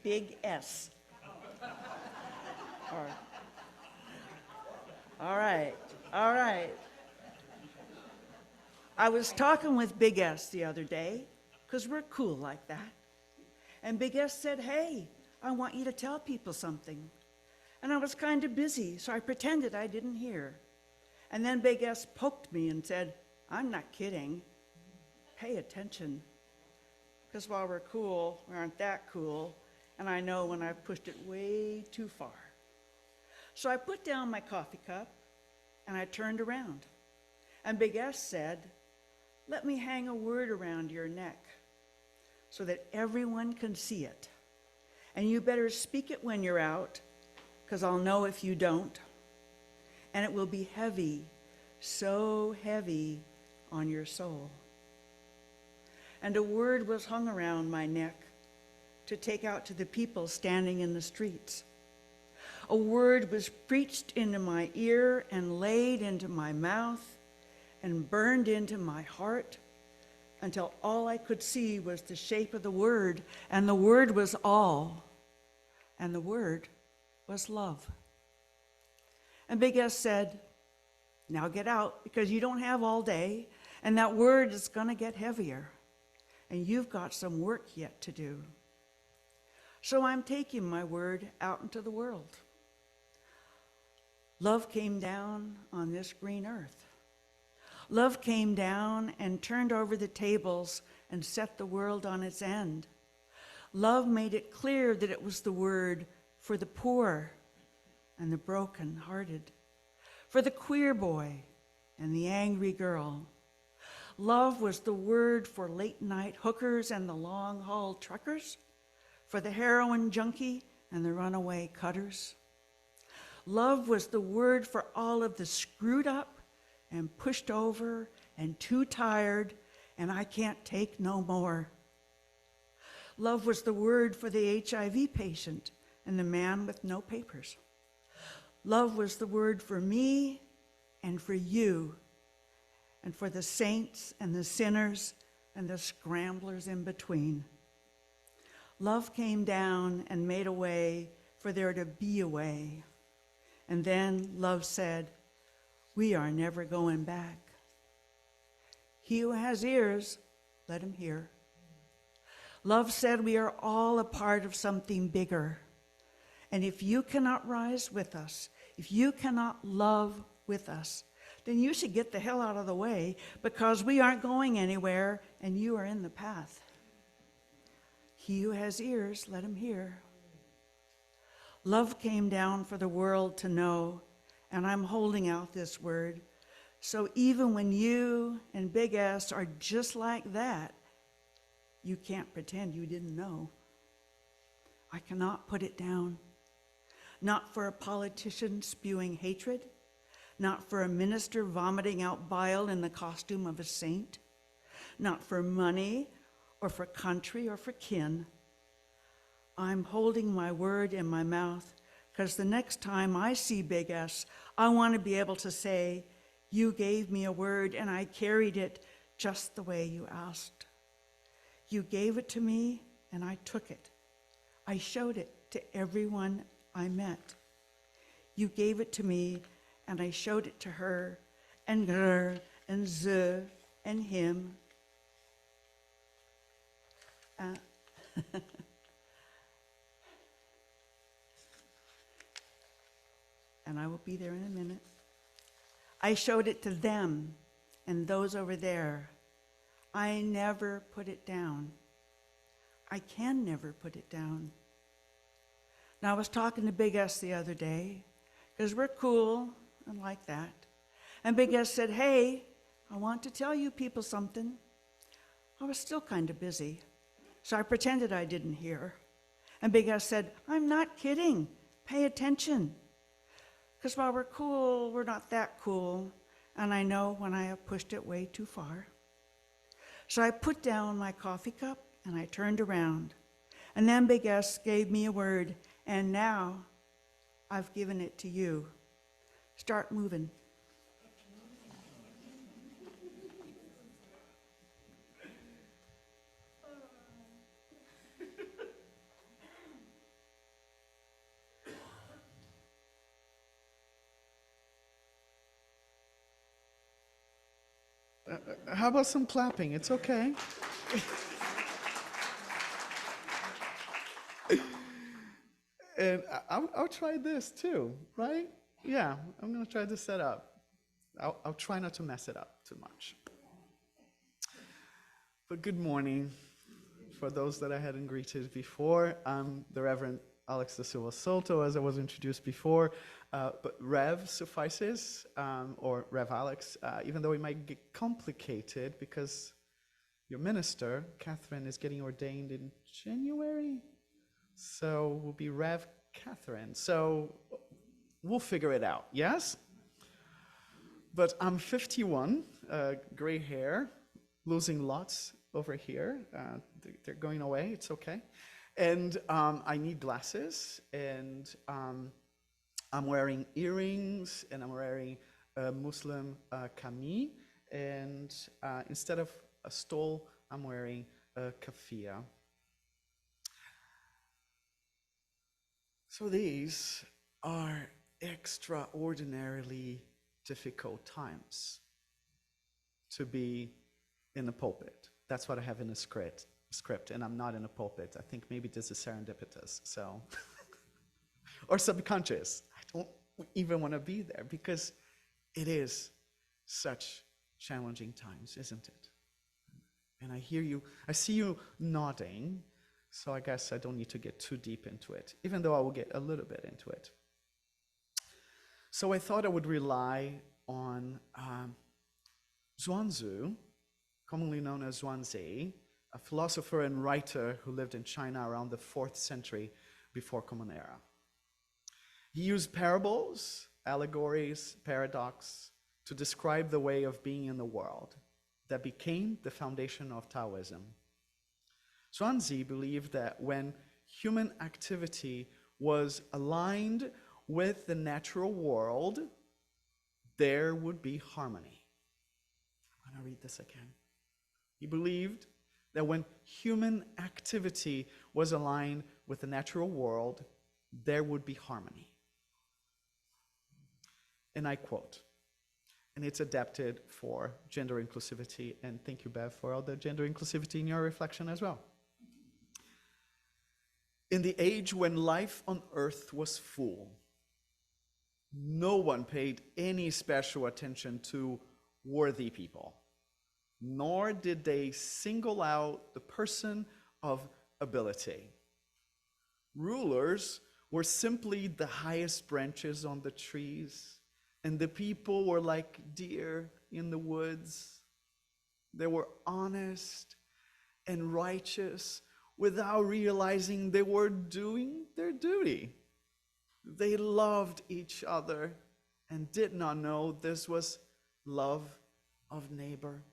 Big S. Or, all right, all right. I was talking with Big S the other day, because we're cool like that. And Big S said, hey, I want you to tell people something. And I was kind of busy, so I pretended I didn't hear. And then Big S poked me and said, I'm not kidding. Pay attention. Because while we're cool, we aren't that cool. And I know when I've pushed it way too far. So I put down my coffee cup and I turned around. And Big S said, let me hang a word around your neck so that everyone can see it. And you better speak it when you're out, because I'll know if you don't. And it will be heavy, so heavy on your soul. And a word was hung around my neck to take out to the people standing in the streets. A word was preached into my ear and laid into my mouth and burned into my heart until all I could see was the shape of the word, and the word was all, and the word was love. And Big S said, now get out, because you don't have all day, and that word is going to get heavier, and you've got some work yet to do. So I'm taking my word out into the world. Love came down on this green earth. Love came down and turned over the tables and set the world on its end. Love made it clear that it was the word for the poor and the broken-hearted, for the queer boy and the angry girl. Love was the word for late-night hookers and the long-haul truckers, for the heroin junkie and the runaway cutters. Love was the word for all of the screwed up and pushed over and too tired and I can't take no more. Love was the word for the HIV patient and the man with no papers. Love was the word for me and for you and for the saints and the sinners and the scramblers in between. Love came down and made a way for there to be a way. And then love said, we are never going back. He who has ears, let him hear. Love said we are all a part of something bigger. And if you cannot rise with us, if you cannot love with us, then you should get the hell out of the way, because we aren't going anywhere and you are in the path. He who has ears, let him hear. Love came down for the world to know, and I'm holding out this word. So even when you and Big S are just like that, you can't pretend you didn't know. I cannot put it down. Not for a politician spewing hatred, not for a minister vomiting out bile in the costume of a saint, not for money or for country or for kin. I'm holding my word in my mouth, because the next time I see Big S, I want to be able to say, you gave me a word and I carried it just the way you asked. You gave it to me and I took it. I showed it to everyone I met. You gave it to me and I showed it to her and ze and him. And I will be there in a minute. I showed it to them and those over there. I never put it down. I can never put it down. Now, I was talking to Big S the other day, because we're cool and like that. And Big S said, hey, I want to tell you people something. I was still kind of busy, so I pretended I didn't hear. And Big S said, I'm not kidding. Pay attention. Because while we're cool, we're not that cool. And I know when I have pushed it way too far. So I put down my coffee cup and I turned around. And then Big S gave me a word. And now I've given it to you. Start moving. How about some clapping? It's okay. And I'll try this too, right? Yeah, I'm going to try this setup. I'll try not to mess it up too much. But good morning. For those that I hadn't greeted before, I'm the Reverend Alex da Silva Soto, as I was introduced before, but Rev suffices, or Rev Alex, even though it might get complicated because your minister, Catherine, is getting ordained in January. So we'll be Rev Catherine. So we'll figure it out, yes? But I'm 51, gray hair, losing lots over here. They're going away, it's okay. And I need glasses, and I'm wearing earrings, and I'm wearing a Muslim kameez, and instead of a stole, I'm wearing a kafia. So these are extraordinarily difficult times to be in the pulpit. That's what I have in the script, and I'm not in a pulpit. I think maybe this is serendipitous, so, or subconscious. I don't even want to be there because it is such challenging times, isn't it? And I see you nodding, so I guess I don't need to get too deep into it, even though I will get a little bit into it. So I thought I would rely on Zhuangzi, commonly known as Zhuangzi, a philosopher and writer who lived in China around the 4th century before Common Era. He used parables, allegories, paradox to describe the way of being in the world that became the foundation of Taoism. Zhuangzi believed that when human activity was aligned with the natural world, there would be harmony. I'm going to read this again. He believed that when human activity was aligned with the natural world, there would be harmony. And I quote, and it's adapted for gender inclusivity, and thank you, Bev, for all the gender inclusivity in your reflection as well. In the age when life on earth was full, no one paid any special attention to worthy people, nor did they single out the person of ability. Rulers were simply the highest branches on the trees, and the people were like deer in the woods. They were honest and righteous without realizing they were doing their duty. They loved each other and did not know this was love of neighbor.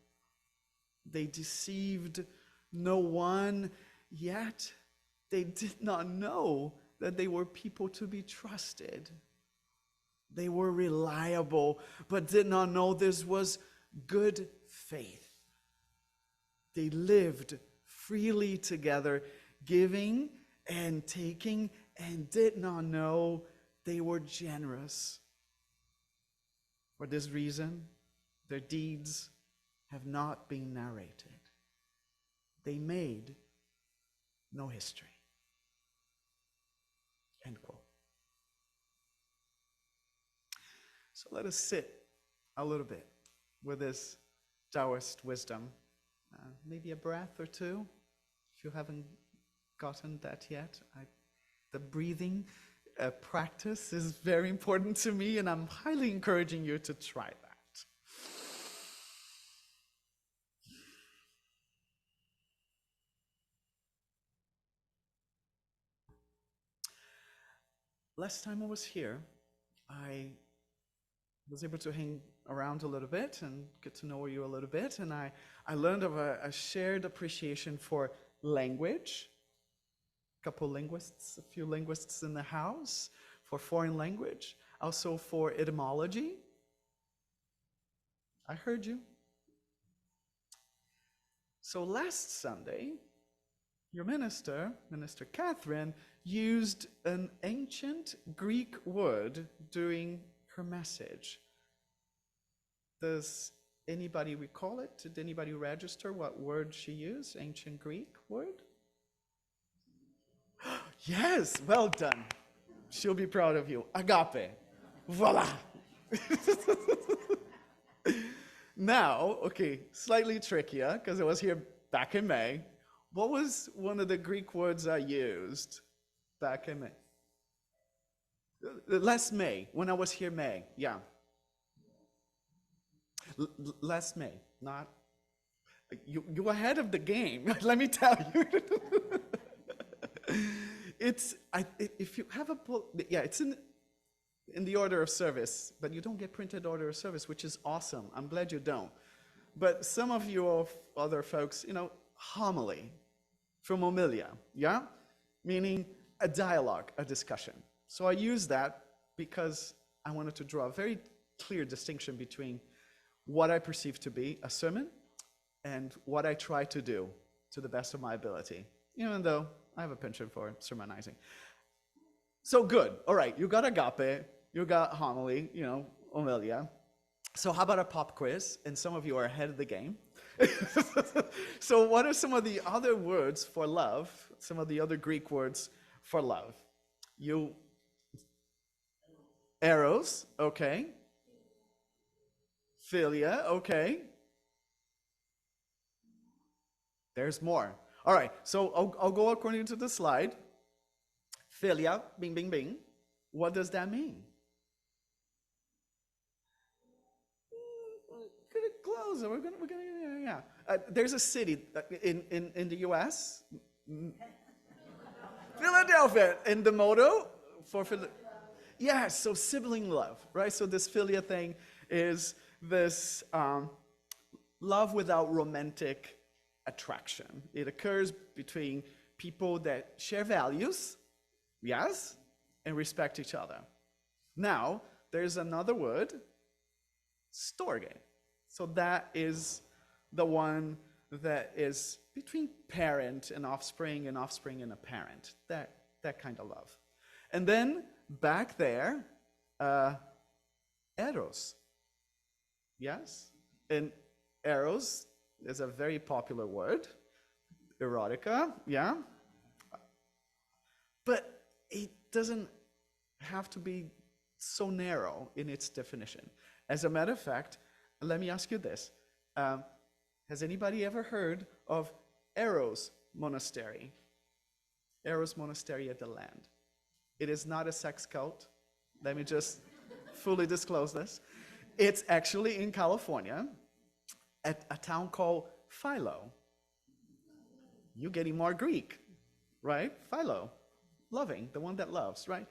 They deceived no one, yet they did not know that they were people to be trusted. They were reliable, but did not know this was good faith. They lived freely together, giving and taking, and did not know they were generous. For this reason, their deeds have not been narrated. They made no history. End quote. So let us sit a little bit with this Taoist wisdom. Maybe a breath or two, if you haven't gotten that yet. The breathing practice is very important to me, and I'm highly encouraging you to try that. Last time I was here, I was able to hang around a little bit and get to know you a little bit, and I learned of a shared appreciation for language. A couple linguists, a few linguists in the house, for foreign language, also for etymology. I heard you. So last Sunday, your minister, Minister Catherine, used an ancient Greek word during her message. This Anybody recall it? Did anybody register what word she used? Ancient Greek word? Yes, well done. She'll be proud of you. Agape. Voila. Now, okay, slightly trickier because I was here back in May. What was one of the Greek words I used back in May? Last May, when I was here May, yeah. Last May, not you ahead of the game. Let me tell you. If you have it's in the order of service, but you don't get printed order of service, which is awesome. I'm glad you don't. But some of you other folks, homily from homilia, yeah? Meaning a dialogue, a discussion. So I use that because I wanted to draw a very clear distinction between what I perceive to be a sermon and what I try to do to the best of my ability, even though I have a penchant for sermonizing. So good. All right, you got agape, you got homily, homilia. So how about a pop quiz? And some of you are ahead of the game. So what are some of the other words for love, some of the other Greek words for love? Eros, okay. Philia, okay. There's more. All right, so I'll go according to the slide. Philia, bing, bing, bing. What does that mean? Close. We're gonna, yeah. There's a city in the U.S. Philadelphia, and the motto for Philadelphia. Yeah, so sibling love, right? So this philia thing is this love without romantic attraction. It occurs between people that share values, yes, and respect each other. Now, there's another word, storge. So that is the one that is between parent and offspring and a parent. That kind of love. And then back there, eros. Yes? And eros is a very popular word. Erotica, yeah? But it doesn't have to be so narrow in its definition. As a matter of fact, let me ask you this. Has anybody ever heard of Eros Monastery? Eros Monastery at the Land. It is not a sex cult. Let me just fully disclose this. It's actually in California at a town called Philo. You're getting more Greek, right? Philo, loving, the one that loves, right?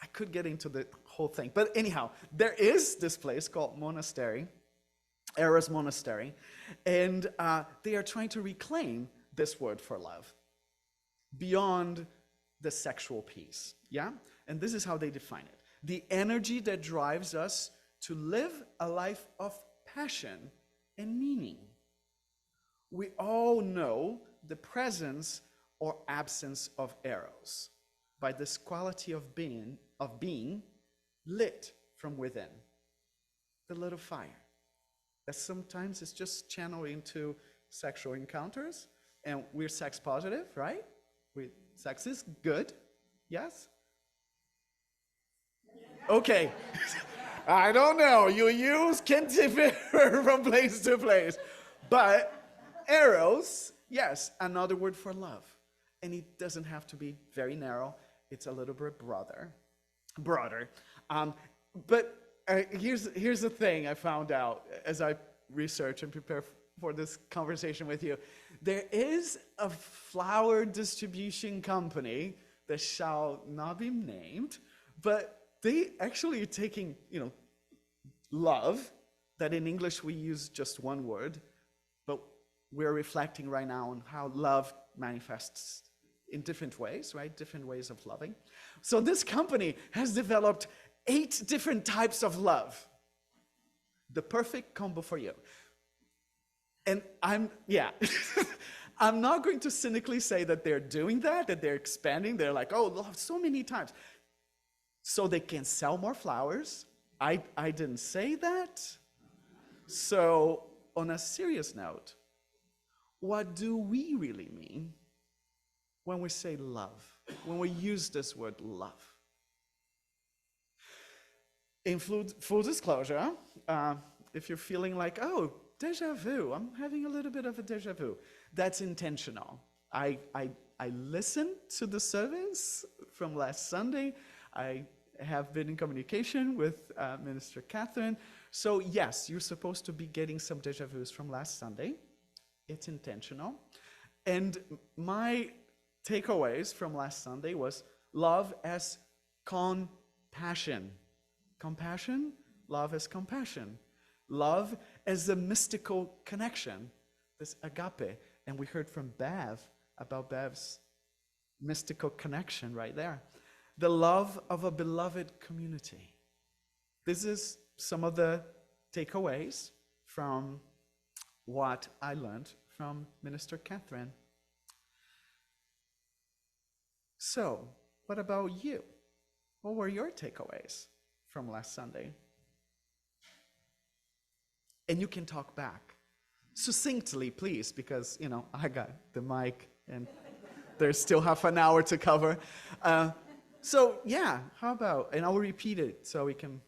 I could get into the whole thing. But anyhow, there is this place called Monastery, Eros Monastery, and they are trying to reclaim this word for love beyond the sexual piece, yeah? And this is how they define it. The energy that drives us to live a life of passion and meaning. We all know the presence or absence of eros by this quality of being lit from within. The little fire that sometimes is just channeled into sexual encounters, and we're sex positive, right? Sex is good, yes? Okay. I don't know. Can differ from place to place. But eros, yes, another word for love. And it doesn't have to be very narrow. It's a little bit broader. But here's the thing I found out as I research and prepare for this conversation with you. There is a flower distribution company that shall not be named, but they actually are taking, love, that in English we use just one word, but we're reflecting right now on how love manifests in different ways, right? Different ways of loving. So this company has developed 8 different types of love. The perfect combo for you. And I'm not going to cynically say that they're doing that they're expanding. They're like, oh, love so many times. So they can sell more flowers. I didn't say that. So, on a serious note, what do we really mean when we say love, when we use this word love? In full disclosure, if you're feeling like, oh, deja vu, I'm having a little bit of a deja vu, that's intentional. I listened to the service from last Sunday. I have been in communication with Minister Catherine. So yes, you're supposed to be getting some deja vus from last Sunday. It's intentional. And my takeaways from last Sunday was love as compassion. Compassion, love as compassion. Love as a mystical connection, this agape. And we heard from Bev about Bev's mystical connection right there. The love of a beloved community. This is some of the takeaways from what I learned from Minister Catherine. So, what about you? What were your takeaways from last Sunday? And you can talk back. Succinctly, please, because, I got the mic and there's still half an hour to cover. So, yeah, how about, and I'll repeat it so we can,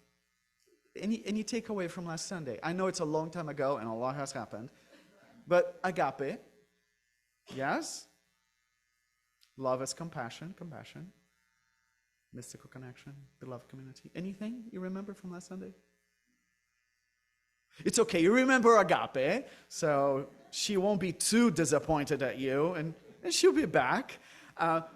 any takeaway from last Sunday? I know it's a long time ago and a lot has happened, but agape, yes? Love as compassion, mystical connection, beloved community. Anything you remember from last Sunday? It's okay, you remember agape, so she won't be too disappointed at you, and she'll be back. But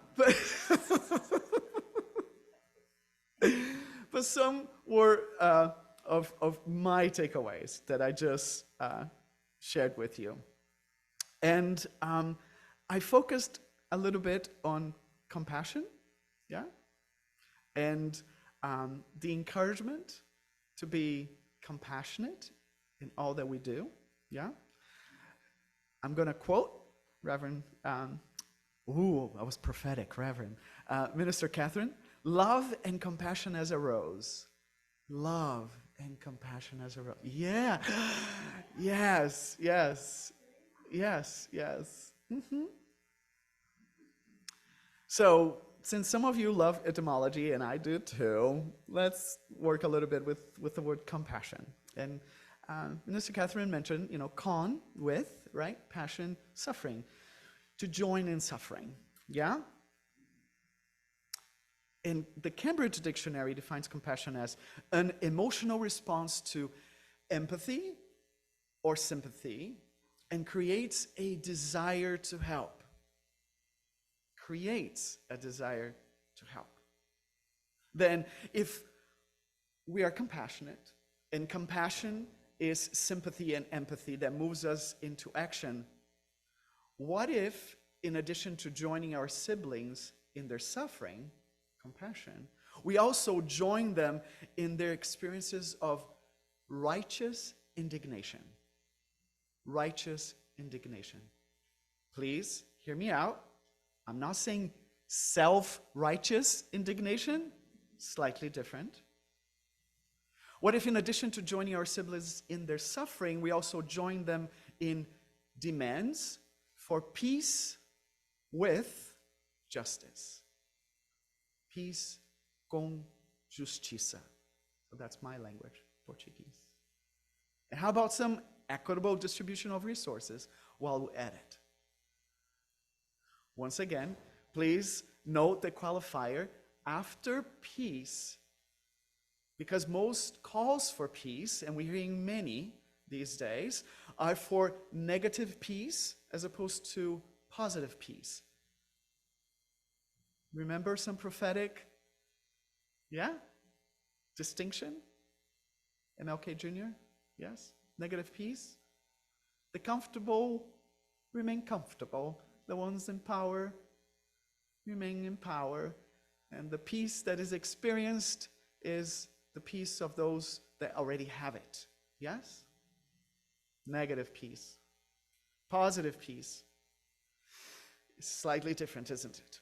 but some were of my takeaways that I just shared with you. And I focused a little bit on compassion, yeah? And the encouragement to be compassionate in all that we do, yeah? I'm going to quote Reverend, I was prophetic, Reverend. Minister Catherine, love and compassion as a rose. Love and compassion as a rose. Yeah, yes. Mm-hmm. So, since some of you love etymology, and I do too, let's work a little bit with the word compassion. And Minister Catherine mentioned, con, with, right? Passion, suffering. To join in suffering, yeah? And the Cambridge Dictionary defines compassion as an emotional response to empathy or sympathy and creates a desire to help. Creates a desire to help. Then, if we are compassionate, and compassion is sympathy and empathy that moves us into action, what if, in addition to joining our siblings in their suffering, compassion, we also join them in their experiences of righteous indignation? Righteous indignation. Please hear me out. I'm not saying self-righteous indignation, slightly different. What if, in addition to joining our siblings in their suffering, we also join them in demands for peace with justice? Peace com justiça. So that's my language, Portuguese. And how about some equitable distribution of resources while we're at it? Once again, please note the qualifier after peace, because most calls for peace, and we're hearing many these days, are for negative peace as opposed to positive peace. Remember some prophetic, distinction? MLK Jr., yes? Negative peace. The comfortable remain comfortable. The ones in power remain in power. And the peace that is experienced is the peace of those that already have it. Yes? Negative peace. Positive peace. It's slightly different, isn't it?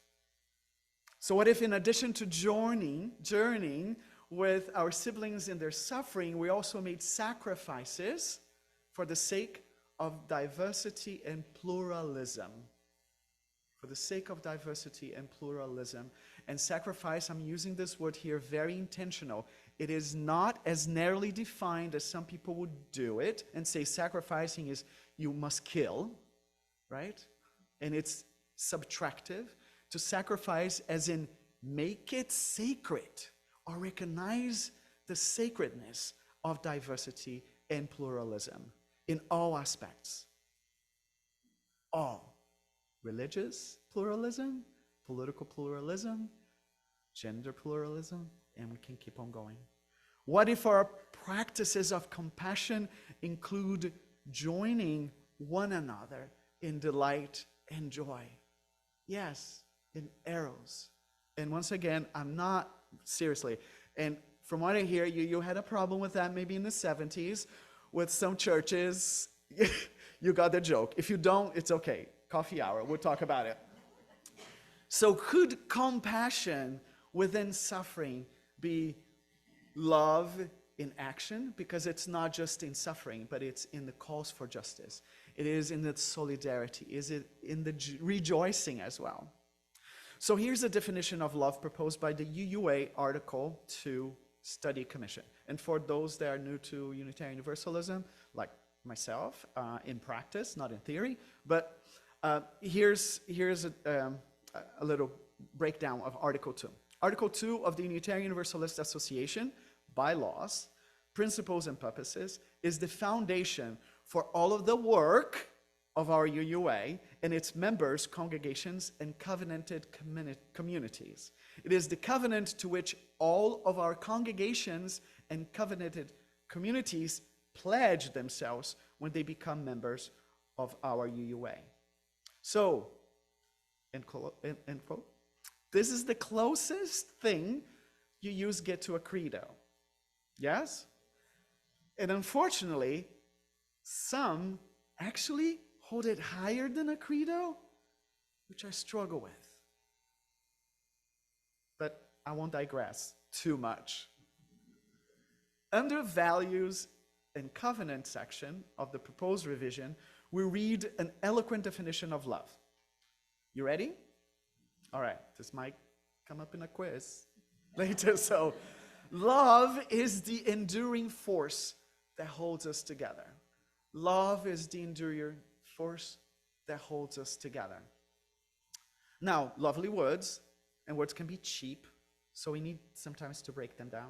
So what if, in addition to journeying with our siblings in their suffering, we also made sacrifices for the sake of diversity and pluralism. For the sake of diversity and pluralism. And sacrifice, I'm using this word here, very intentional. It is not as narrowly defined as some people would do it and say sacrificing is you must kill, right? And it's subtractive. To sacrifice as in make it sacred or recognize the sacredness of diversity and pluralism in all aspects. All. Religious pluralism, political pluralism, gender pluralism, and we can keep on going. What if our practices of compassion include joining one another in delight and joy? Yes, in arrows. And once again, I'm not, seriously, and from what I hear, you had a problem with that maybe in the 70s with some churches. You got the joke. If you don't, it's okay. Coffee hour, we'll talk about it. So could compassion within suffering be love in action? Because it's not just in suffering, but it's in the calls for justice. It is in the solidarity. Is it in the rejoicing as well? So here's a definition of love proposed by the UUA Article 2 Study Commission. And for those that are new to Unitarian Universalism, like myself, in practice, not in theory, but here's a little breakdown of Article 2. Article 2 of the Unitarian Universalist Association, bylaws, principles and purposes, is the foundation for all of the work of our UUA and its members, congregations, and covenanted communities. It is the covenant to which all of our congregations and covenanted communities pledge themselves when they become members of our UUA. So, end quote, this is the closest thing UUs get to a credo. Yes? And unfortunately, some actually hold it higher than a credo, which I struggle with. But I won't digress too much. Under values and covenant section of the proposed revision, we read an eloquent definition of love. You ready? All right, this might come up in a quiz later. So, love is the enduring force that holds us together. Love is the enduring force that holds us together. Now, lovely words, and words can be cheap, so we need sometimes to break them down.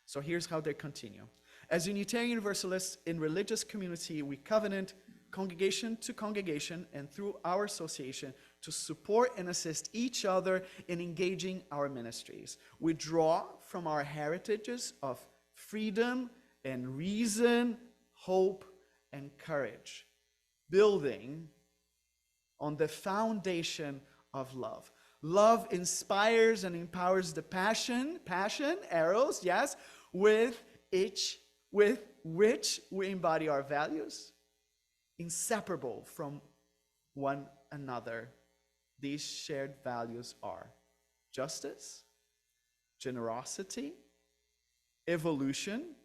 So here's how they continue. As Unitarian Universalists in religious community, we covenant congregation to congregation and through our association to support and assist each other in engaging our ministries. We draw from our heritages of freedom and reason, hope, and courage, building on the foundation of love. Love inspires and empowers the passion, arrows, yes, with which we embody our values, inseparable from one another. These shared values are justice, generosity, evolution,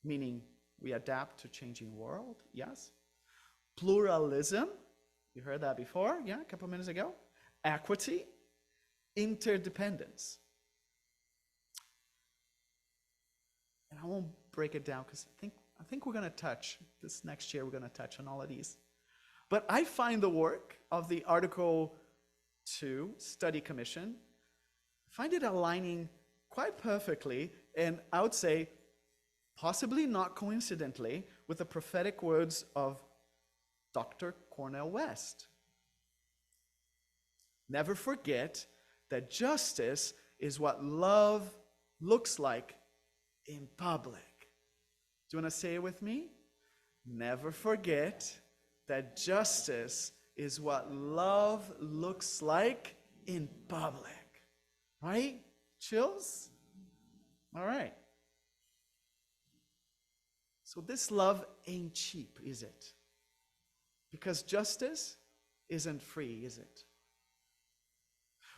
meaning we adapt to changing world, yes. Pluralism, you heard that before, yeah, a couple minutes ago. Equity, interdependence. And I won't break it down because I think we're going to touch, this next year we're going to touch on all of these. But I find the work of the Article 2 Study Commission, find it aligning quite perfectly, and I would say possibly not coincidentally, with the prophetic words of Dr. Cornel West. Never forget that justice is what love looks like in public. Do you want to say it with me? Never forget that justice is what love looks like in public. Right? Chills? All right. So this love ain't cheap, is it? Because justice isn't free, is it?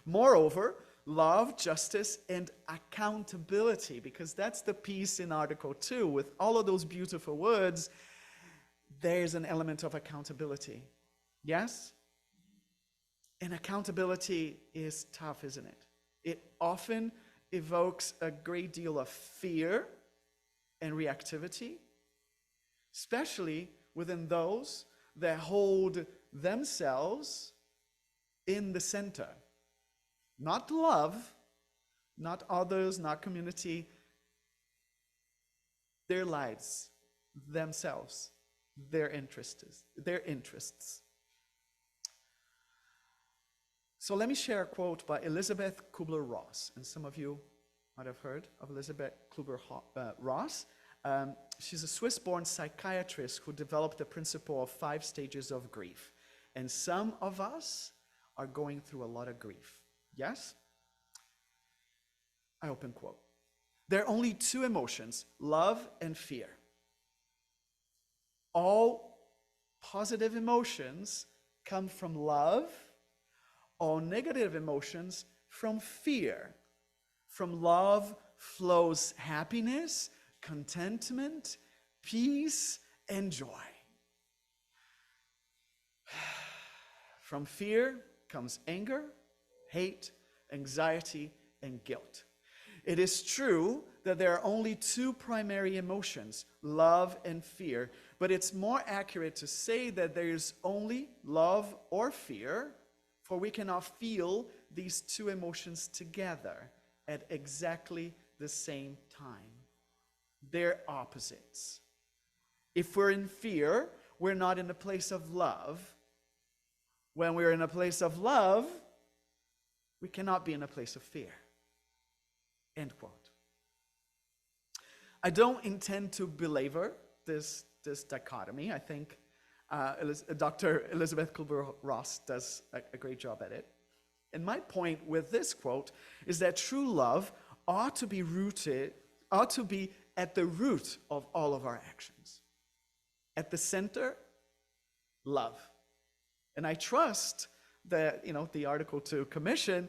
Moreover, love, justice, and accountability, because that's the piece in Article 2 with all of those beautiful words, there is an element of accountability. Yes? And accountability is tough, isn't it? It often evokes a great deal of fear and reactivity, especially within those that hold themselves in the center. Not love, not others, not community, their lives, themselves, their interests. So let me share a quote by Elizabeth Kubler-Ross, and some of you might have heard of Elizabeth Kubler-Ross. She's a Swiss-born psychiatrist who developed the principle of 5 stages of grief. And some of us are going through a lot of grief. Yes? I open quote. There are only 2 emotions, love and fear. All positive emotions come from love. All negative emotions from fear. From love flows happiness, contentment, peace, and joy. From fear comes anger, hate, anxiety, and guilt. It is true that there are only 2 primary emotions, love and fear, but it's more accurate to say that there is only love or fear, for we cannot feel these 2 emotions together at exactly the same time. They're opposites. If we're in fear, we're not in a place of love. When we're in a place of love, we cannot be in a place of fear. End quote. I don't intend to belabor this dichotomy. I think Dr. Elizabeth Kubler-Ross does a great job at it. And my point with this quote is that true love ought to be at the root of all of our actions. At the center, love. And I trust that, the Article 2 Commission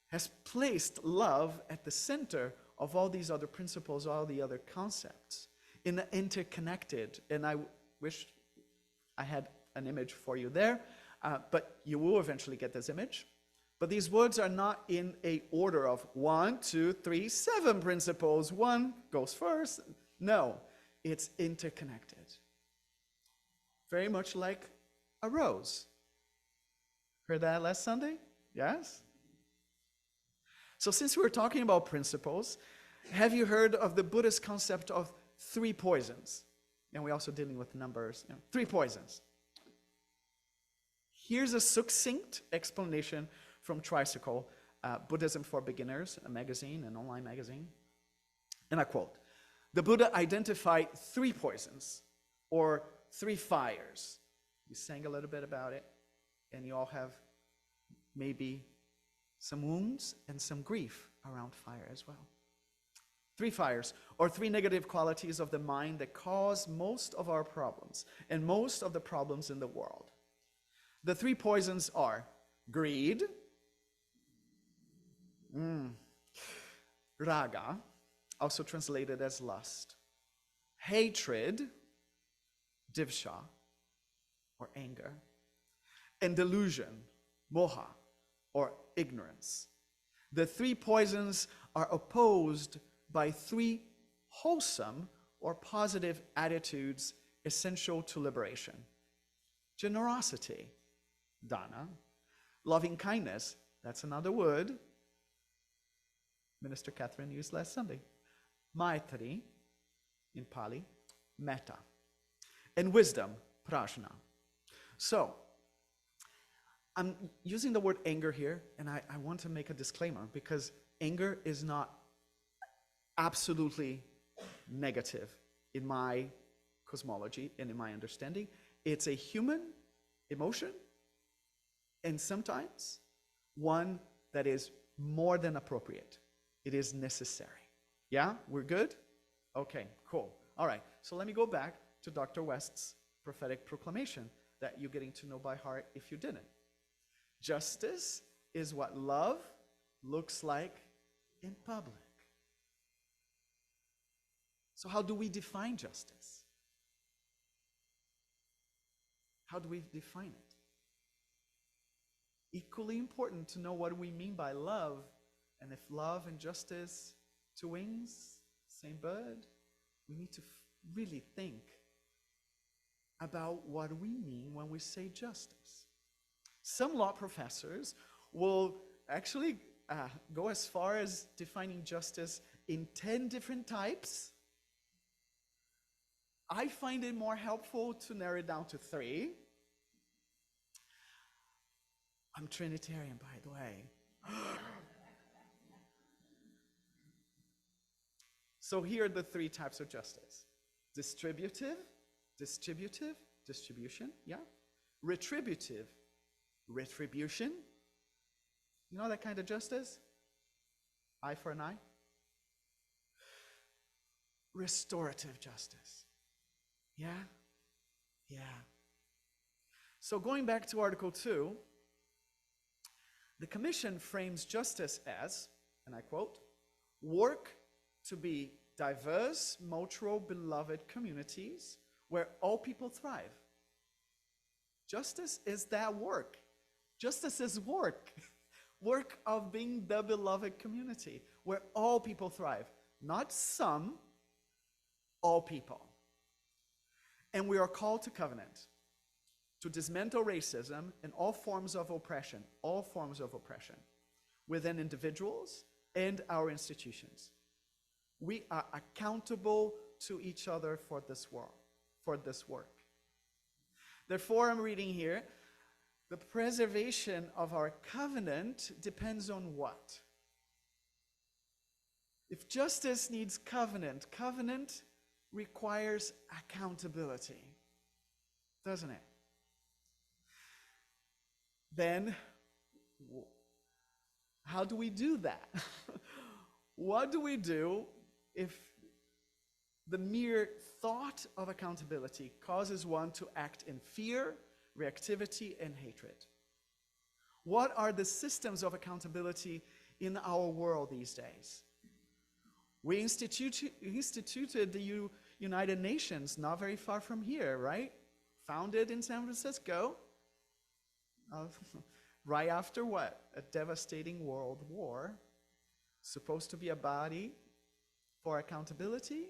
has placed love at the center of all these other principles, all the other concepts, interconnected. And I wish I had an image for you there, but you will eventually get this image. But these words are not in a order of 1, 2, 3, 7 principles. 1 goes first. No, it's interconnected. Very much like a rose. Heard that last Sunday? Yes? So since we're talking about principles, have you heard of the Buddhist concept of 3 poisons? And we're also dealing with numbers. 3 poisons. Here's a succinct explanation from Tricycle, Buddhism for Beginners, a magazine, an online magazine. And I quote, "The Buddha identified 3 poisons, or 3 fires." We sang a little bit about it, and you all have maybe some wounds and some grief around fire as well. 3 fires, or 3 negative qualities of the mind that cause most of our problems, and most of the problems in the world. The 3 poisons are greed, raga, also translated as lust, hatred, divsha, or anger, and delusion, moha, or ignorance. The 3 poisons are opposed by 3 wholesome or positive attitudes essential to liberation. Generosity, dana. Loving kindness, that's another word Minister Catherine used last Sunday. Maitri, in Pali, metta. And wisdom, prajna. So, I'm using the word anger here, and I want to make a disclaimer, because anger is not absolutely negative in my cosmology and in my understanding. It's a human emotion, and sometimes one that is more than appropriate. It is necessary. Yeah? We're good? Okay, cool. All right, so let me go back to Dr. West's prophetic proclamation that you're getting to know by heart if you didn't. Justice is what love looks like in public. So how do we define justice? How do we define it? Equally important to know what we mean by love, and if love and justice, two wings, same bird, we need to really think about what we mean when we say justice. Some law professors will actually go as far as defining justice in 10 different types. I find it more helpful to narrow it down to 3. I'm Trinitarian, by the way. So here are the 3 types of justice. Distributive, distribution, yeah. Retributive, retribution. You know that kind of justice? Eye for an eye. Restorative justice. Yeah? Yeah. So going back to Article 2, the Commission frames justice as, and I quote, work to be diverse, mutual, beloved communities where all people thrive. Justice is that work. Justice is work. Work of being the beloved community where all people thrive. Not some, all people. And we are called to covenant, to dismantle racism and all forms of oppression, within individuals and our institutions. We are accountable to each other for this work. Therefore, I'm reading here, the preservation of our covenant depends on what? If justice needs covenant, covenant requires accountability, doesn't it? Then, how do we do that? What do we do if the mere thought of accountability causes one to act in fear, reactivity, and hatred? What are the systems of accountability in our world these days? We instituted the United Nations not very far from here, right? Founded in San Francisco, right after what? A devastating world war. Supposed to be a body for accountability,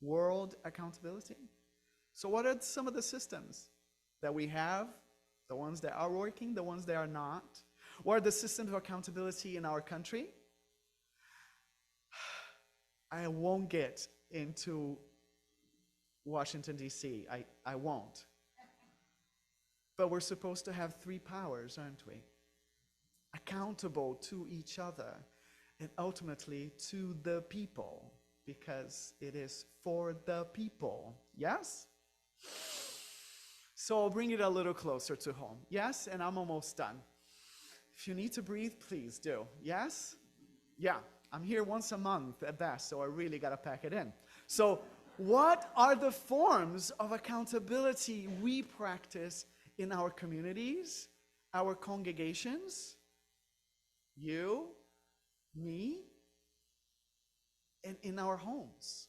world accountability. So what are some of the systems that we have, the ones that are working, the ones that are not? What are the systems of accountability in our country? I won't get into Washington, D.C. I won't. But we're supposed to have 3 powers, aren't we? Accountable to each other and ultimately to the people, because it is for the people. Yes? So I'll bring it a little closer to home. Yes? And I'm almost done. If you need to breathe, please do. Yes? Yeah. I'm here once a month at best, so I really got to pack it in. So what are the forms of accountability we practice in our communities, our congregations? You, me, and in our homes.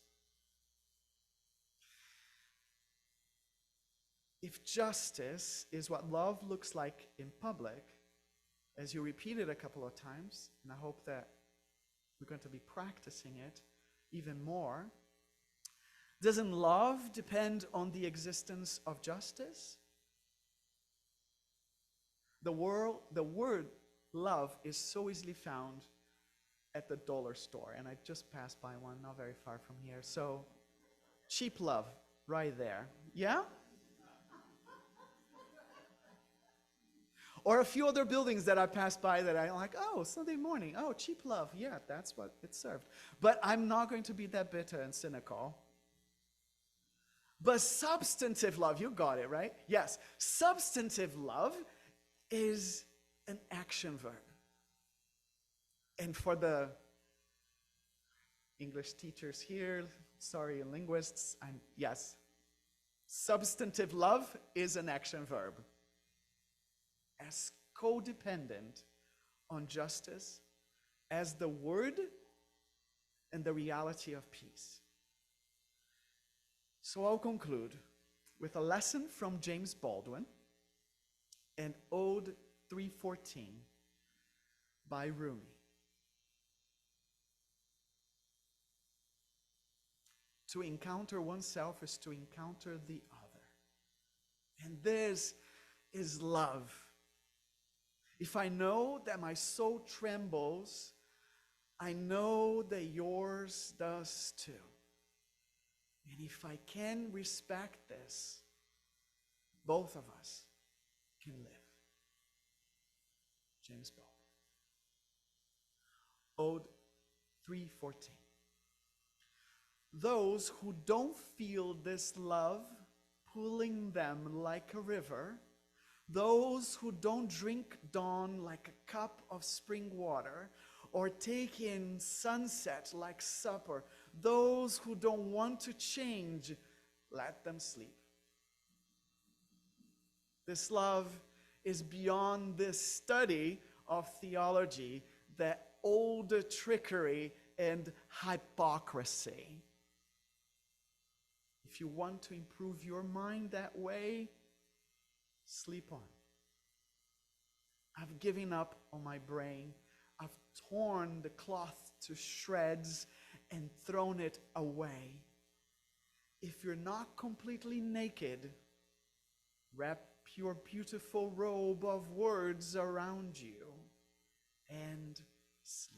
If justice is what love looks like in public, as you repeated a couple of times, and I hope that we're going to be practicing it even more, doesn't love depend on the existence of justice? The word love is so easily found at the dollar store, and I just passed by one not very far from here. So, cheap love, right there. Yeah? Or a few other buildings that I passed by that I'm like, oh, Sunday morning, oh, cheap love. Yeah, that's what it served. But I'm not going to be that bitter and cynical. But substantive love, you got it, right? Yes, substantive love is an action verb. And for the English teachers here, sorry, linguists, yes, substantive love is an action verb. As codependent on justice as the word and the reality of peace. So I'll conclude with a lesson from James Baldwin and Ode 3:14 by Rumi. To encounter oneself is to encounter the other. And this is love. If I know that my soul trembles, I know that yours does too. And if I can respect this, both of us can live. James Baldwin. Ode 3:14. Those who don't feel this love pulling them like a river, those who don't drink dawn like a cup of spring water, or take in sunset like supper, those who don't want to change, let them sleep. This love is beyond this study of theology, the old trickery and hypocrisy. If you want to improve your mind that way, sleep on. I've given up on my brain. I've torn the cloth to shreds and thrown it away. If you're not completely naked, wrap your beautiful robe of words around you and sleep.